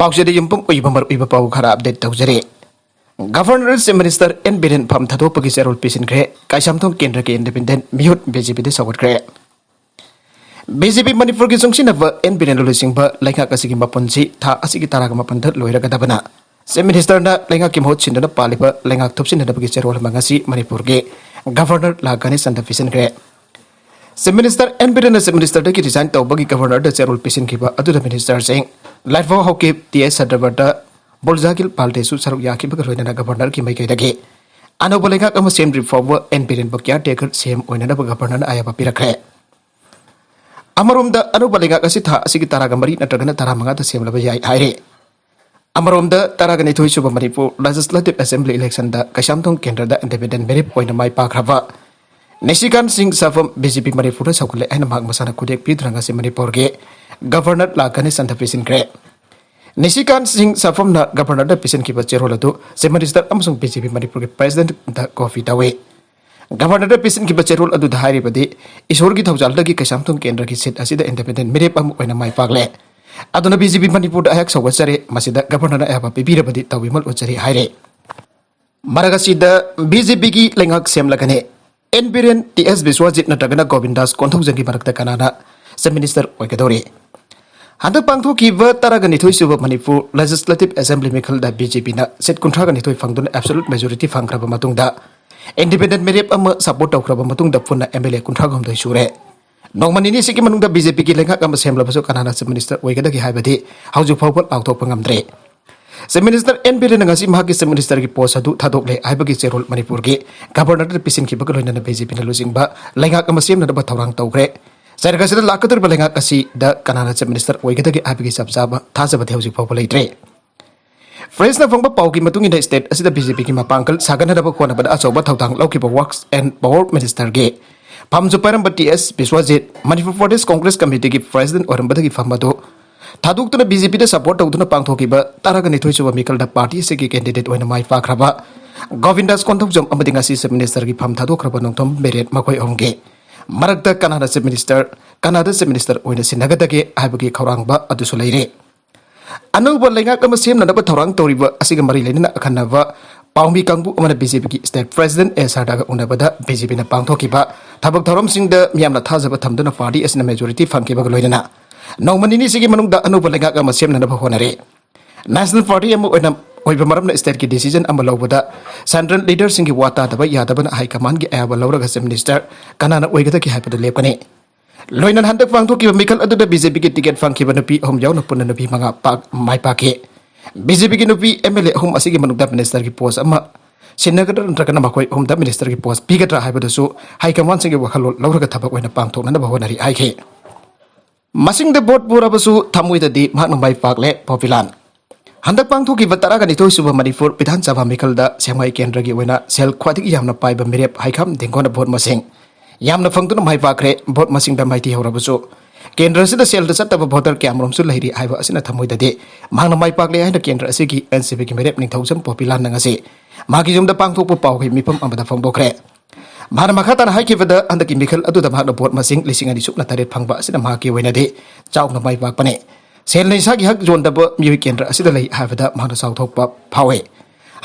पाउचेदी युम्पम उइबमर उइब पाउ खरा update तौजरे governor से मिनिस्टर एन बिरेन फम थादोपगी चेरोल पिसिनख्रे काइसामथों केंद्र के इंडिपेंडेंट मिहुट बीजेपी दे सवटख्रे बीजेपी मणिपुर की जोंसिनब एन बिरेन लुसिंग लैंगा असिगी मपनसी था असिगी ताराग मपनद लोइरगदबना से मिनिस्टर ना लैंगा की महूत सिंदना पालिब लैंगा थुपसिनदबगी चेरोल मंगासी मणिपुर के गवर्नर लागने संद पिसिनख्रे से मिनिस्टर एन बिरेन से मिनिस्टर की रिजाइन तौबगी गवर्नर द चेरोल पिसिनखिबा अदुदा मिनिस्टर सिंह लाइफ हौके टीएस सदरबर्ड बोलजागिल पाल्टेसु सरुक याखिबग लोइना गवर्नर की मैकैदगे अनौब लैंगा अम सेमद्रि फाव एन बिरेन बक्या टेकर सेम ओइनदब गवर्नर आयाबा पिरख्रे अमरोमद अनौब लैंगा असि था असिगी ताराग मरी नत्रगना तारा मंगा सेमलब याय हाइरे अमरोमद ताराग निथोइ सुब मणिपुर लेजिस्लेटिव असेंबली इलेक्शन द कैसामथों केंद्र द इंडिपेंडेंट मेरिट ओइना माइ पाख्रबा निशिकांत सिंह साफम बीजेपी मणिपुर सौकले ऐना माग मसाना खुदेक पिद्रंगा से मणिपुर के गवर्नर लागने संध पिसिनख्रे निशिकांत सिंह साफम न गवर्नर द पिसन की चेरोल अदु से मिनिस्टर अमसुंग बीजेपी मणिपुर के प्रेसिडेंट द कॉफी तवे गवर्नर द पिसन की चेरोल अदु धाइरिबदि ईश्वर की थौजालदगी कैसामथों केंद्र की सीट असिदा इंडिपेंडेंट मेरिट अम ओइना माइ पागले अदुना बीजेपी मणिपुर अयक सौगचरे मसिदा गवर्नर अयाबा पिबिरबदि तविमल उचरी हाइरे मरगसिदा बीजेपी की लेंगाक सेमलगने एन बिरेन टीएस विश्वजित नत्रगना गोविंदास कोंथौजंगी मरकता कनाना से मिनिस्टर ओइगदोरे हंदक पांगथोकिब तारागनिथोइ सुब मणिपुर लेजिस्लेटिव असेंबली मेखल द बीजेपी ना सीट कुंथ्रागनिथोइ फंगदुन एब्सोल्यूट मेजॉरिटी फंगख्रब मतुंगदा इंडिपेंडेंट मेरिट अम सपोर्ट तौख्रब मतुंगदा पुन्ना एमएलए कुंथ्रागोमदोइ सुरे नोंमनिनि सिगी मनुंगदा बीजेपी की लेंगाक अम सेमलबसु कनाना से मिनिस्टर ओइगदगी हाइबदि हाउजु फावबल आउथोप ngamdre से minister N Biren ngasi mahaki से मिनिस्टर की पोस्ट अदु थादोकले हाइबगी चेरोल मणिपुर के गवर्नर पिसिन की बगलोइना बीजेपी न लुजिंगबा लेंगाक अम सेमनदब थौरांग तौख्रे सरगसिदा लाकदुरब लेंगाक असि द कनाना से मिनिस्टर ओइगदगी हाइबगी सबजाबा थाजबदि हौजि फावब लेट्रे फ्रेंस न फंगबा पाउकी मतुंग इन स्टेट असिदा बीजेपी की मापांकल सागनदब कोनबदा अचौबा थौदांग लौकिबा वर्क्स एंड पावर मिनिस्टर के फमजु परम टीएस विश्वजित मणिपुर प्रदेश कांग्रेस कमिटी की प्रेसिडेंट औरंबदगी फमदो थादुक्तुना बीजेपी द सपोर्ट तौदुना पांगथोकिबा तारागनिथोइ सुब मिकल द पार्टी से की कैंडिडेट ओइना माइ पाख्रबा गोविंदास कोंथौजम अमदि ngasi से मिनिस्टर की फम थादोख्रबा नोंथोम मेरिट मखोइ होंगे मरकता कनाडा से मिनिस्टर ओइना सिनगदगे हाइबगी खौरांगबा अदुसु लेरे अनौब लेंगाक अम सेमनदब थौरांग तौरिबा असिगा मरि लेना अखनबा पाउमी कांगबु अमना बीजेपी की स्टेट प्रेसिडेंट एसआरदागा उनबदा बीजेपी ना पांगथोकिबा थबक थौरम सिंगद मियामना थाजब थमदुना पार्टी असिना मेजॉरिटी फंगकिबा लोइना नौमनिनि सिगी मनुंगदा अनौब लेंगाक अम सेमनदब होनरे नेशनल पार्टी अम ओइना ओइबा मरमना स्टेट की डिसीजन अम लौबदा सेंट्रल लीडर सिंगी वाता दबा यादबना हाई कमांड की आयाबा लौरगा से मिनिस्टर कनाना ओइगदकी हाइबदु लेपने लोइना हंदक पांगथोकिबा मिकल अदुदा बीजेपी की टिकट फंगकिबा नुपी होम यावना पुन्ना नुपी मंगा पाक माइ पाके बीजेपी की नुपी एमएलए होम असिगी मनुंगदा मिनिस्टर की पोस्ट अमा सिनगदर नत्रगना मखोइ होमदा मिनिस्टर की पोस्ट पिगदरा हाइबदुसु हाई कमांड सिंगी वखलो लौरगा थबक ओइना पांगथोकनबा होनरि हाइखे मसिंग द बोर्ड पुरबसु थमुइददि महना माइ पाकले पॉपुलर हंदक पांगथोकिबा तारागनिथोइ सुब मणिपुर विधानसभा मिखल द सेंगाइ केंद्र की ओइना सेल ख्वादिगी यामना पाइबा मिरेप हाइखम दिंगोना भोट मसिंग यामना फंगदुना माइ पाखरे भोट मसिंग द माइती हौरबसु केंद्र से सेल द सत्तब भोटर क्यामरोमसु लैरि हाइबा असिना थमुइददि महना माइ पाकले हाइना केंद्र असिगी एनसीपी की मिरेप निथौजम पॉपुलर नंगसे मागी जुमदा पांगथोकपा पाउखै मिफम अमदा फंगदोखरे भाना मखाता हाइखिबदा हंदकी मिखल अदुदा महना भोट मसिंग लिसिंग अनि सुपना तरेट फंगबा असिना माकी ओइनादि चाउना माइ पाकपने सेल नैसागी हक जोनदब मिय केंद्र असिदा लै हाइबदा महना चाउथोकपा फावे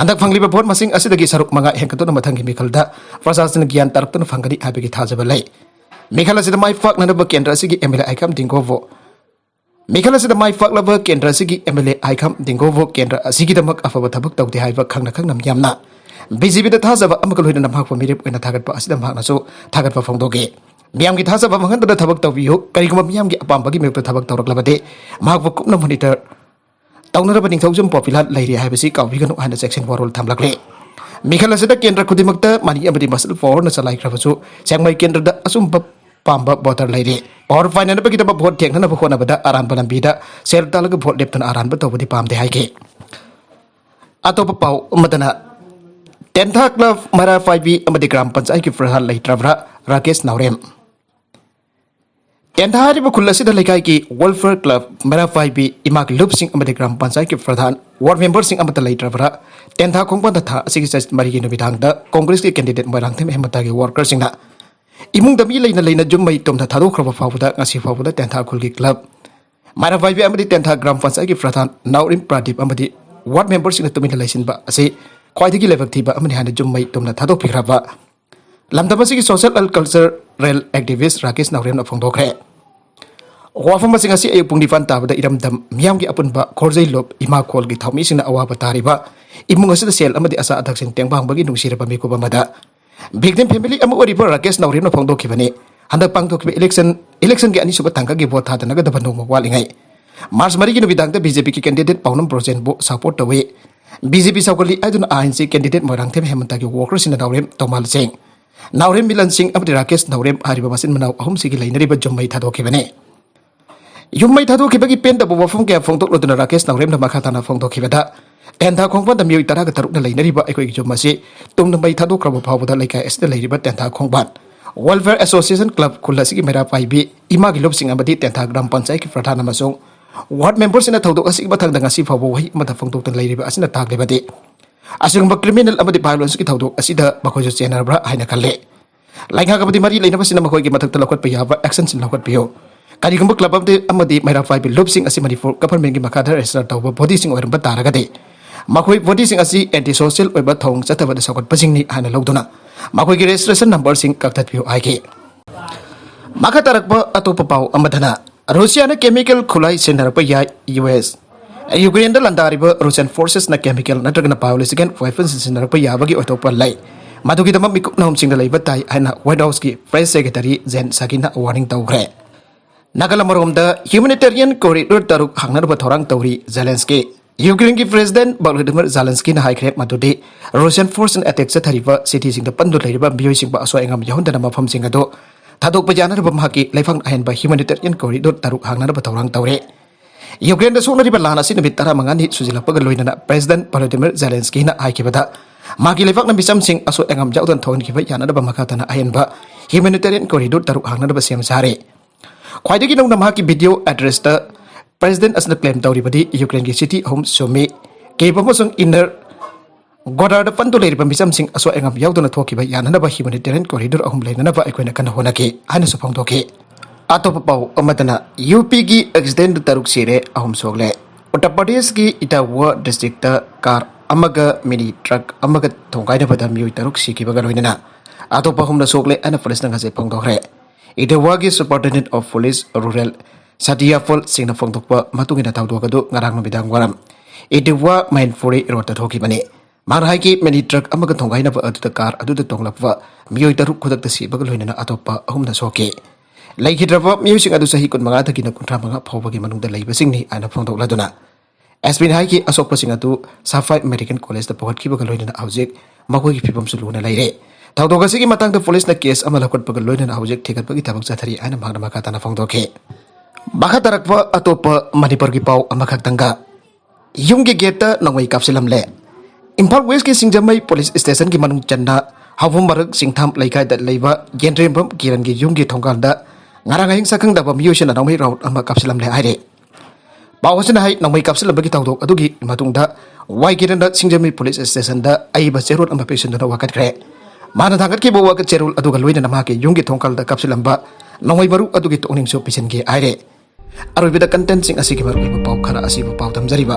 हंदक फंगलिबा भोट मसिंग असिदगी सरुक मंगा हेंकतुना मथंगी मिखलदा प्रशासन ज्ञान तरक्तुना फंगनी हाइबगी थाजबा लै मिखल असिदा माइ फाकनब केंद्र असिगी एमएलए आइकम दिंगोवो मिखल असिदा माइ फाकलब केंद्र असिगी एमएलए आइकम दिंगोवो केंद्र असिगीदमक अफबा थबक तौदे हाइबा खंगना खंगनम यामना बीजेपी द थाजबा अमक लोइना नमहाकपा मिरेप ओइना थागतपा असिदा महनासु थागतपा फंगदोगे मियामगी थाजबा मंगनदा थबक तौबियो करिगुम मियामगी अपामबगी मेप थबक तौरकलबदे महकपा कुपना मॉनिटर तौनरबा निथौजम पॉपुलर लैरि हाइबसि काउबिगनु हाइना सेक्शन वरोल थामलकले मिखल असिदा केंद्र खुदिमकता मानि अमदि मसल फॉर न चलाइख्रबसु सेंगमाइ केंद्र द असुम पाम्बा वोटर लैरि पावर फाइनल भोट थेंगनब होनबदा आरानब लंबीदा सेल तालग भोट लेप्तन आरानब तौबदि पामदे हाइके अतोप पाउ मदना टेंथा क्लब मरा फाइबी अमदि ग्राम पंचायत की प्रधान लैत्रब्रा राकेश नावरेम टेंथा हारिब खुल्लसिदा लेकाई की वेलफेयर क्लब मरा फाइबी इमाक लुप सिंह अमदि ग्राम पंचायत की प्रधान वार्ड मेंबर सिंह अमत लैत्रब्रा टेंथा खोंगपन था असिगी सच मरिगी नुबिधांगदा कांग्रेस के कैंडिडेट मोरांगथेम हेमता की वर्कर सिंगना इमुंग दमी लेना लेना जुम्मई तोमथा थादोख्रब फावदा ngasi फावदा टेंथा खुल की club Mara Vibe Amadi Tenta Gram Pansai Fratan, Naurim Pradip Amadi, what members in the Tumina Lasinba, say, quite a level Tiba Amani Hana Jumai Tumna Tado Pikrava. Lamtabasi social and cultural activist Rakis Naurim of Fondokre. Wafamasi ngasi ay pungdifan taba da iramdam miyam gi apun ba khorzai lop ima kol gi thawmi sing na awa batari ba imung asida sel amadi asa adak sing tengbang bagi nungsira pami ko bamada victim family amu ori ba Rakesh Naurim na phongdo khibani handak pangto khibe election gi ani suba tangka gi vote hada naga da banu mo walingai March mari gi no bidang da BJP ki candidate paunam project bo support tawe BJP sakoli aduna ANC candidate morang them hemanta gi workers in Naurim tomal sing Naurim Milan Singh amadi Rakesh Naurim hariba masin manau ahum sigi lainari ba jommai thado khibani Yumai Tadu Kibaki Pen the Bofum Gap from Dr. Rakesh Naurim the Makatana from Dokivada, and the Kongba the Muitara Taruk the Lainariba Equijomasi, Tum the Maitadu Crab Power like as the Lady but Tenta Kongban. Welfare Association Club Kulasiki Mera 5B, Imagi Lopsing Abadi Tenta Gram Pansai Fratana Masong. What members in a Todo Asibatan Nasi for Boy, Matafong Dr. Lady as in a tag liberty. Assume a criminal Abadi Pilots Kitado Asida Bakojo General Hainakale. Like Hagabadi Mari Lena Sinamakogi Matalakot Payava, accents in Lokot Pio. Karigumba club of the Amadi Mera 5 lopsing asimani for government Makada restart over body sing or Bataragade. Makoi body sing asi anti-social or batong satava the Sakot Pasing and Lodona. Makoi registration number sing Kaktat View Ike. Makatarakba Atopapau Amadana. Russian chemical Kulai Senarapaya US. Ukraine the Landariba Russian forces na chemical Natragana Paulis again weapons in Senarapaya Bagi Otopa Lay. Madukitama Mikuknam sing the Labatai and Wadowski, Press Secretary Zen Sakina warning Tauгre. Nagalamaromda humanitarian corridor taruk hangnar bathorang tauri Zelensky. Ukraine President Volodymyr Zelensky na high Madudi Russian force and attacks at Hariva cities in the Pandu Lariba Biosing ba so engam yahunda na mafam singado. Tadok pajana ba mahaki laifang ahen ba humanitarian corridor taruk hangnar bathorang tauri. Ukraine da sona riba lana sin bitara mangani sujila pagaloy na President Volodymyr Zelensky na high kibada. Magi laifang na bisam sing aso engam jaudan thon kiba yana ba makata na ahen ba humanitarian corridor taruk hangnar ba siam sare. Quite nung namaki video address the President as the claim Tauribadi, Ukraine city home Sumi, gave a inner Godar the Pantulari Pamisam sing aso engam yaudona toki by Yanaba humanitarian corridor home lane never equina honaki, Hanasopong toki. Atopau Omatana, UPG extend the Taruk Sire, Ahom Sogle. Utapadeski Itawa district car Amaga mini truck Amaga Tongaida Padamu Taruk Siki Bagaroina. Atopahum the Sogle and a Palestine has a Pongore. Itawagi Superintendent of Police Rural Sadia Fall Sing Fong Tokpa Matungina Taudo Narang Bidang Waram. Itawa Main Furi Rota Toki Mani. Marhaiki many truck Amagatongaina to the car Adu the Tonglapa, Mioitaru Kudak the Sea Bagalina Atopa, Home the Soke. Like he drove up music Adusahi could Magata Kina Kuntramanga Povagi Manu the Labor Singni and a Fong Ladona. As been Haiki Asopa Singatu, Sapphire American College the Poet Kibagalina Auzik, Makogi Pipum Suluna Lady. Tautogasi matang the police na case amalakot pagaloy na object ticket pag itabag sa tari ay namang namakata na fongdoke. Makatarakpa atopa manipargipaw ang makagtangga. Yung gigeta ng may kapsilam le. Impal West ki singjamay police station ki manung chan na hawang marag singtam laikay dat layba genrembam kiran ki yung gitongkanda ngarangayang sakang dabam yusyan na ng may route ang makapsilam le ayre. Bawas na hay ng may kapsilam bagi tawdok adugi matungda why kiran dat singjamay police station da ay baserot ang mapesyon na wakat kre. Mana tangkat ki bawa ke cerul adu galoi na namake yung gitongkal da kapsilamba nongay baru adu gito uning so pisen ki aire aru bida content sing asiki baru iba pau kara asiba pau tamzariba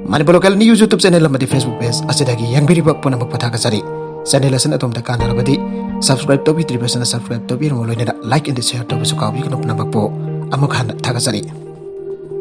mani lokal ni YouTube channel amadi Facebook page asidagi yang biriba puna magpataka sari channel asan atom da kana rabadi subscribe to bi 3% subscribe to bi mo loina like and share to bi sukawi kanop na magpo amukhan thaka sari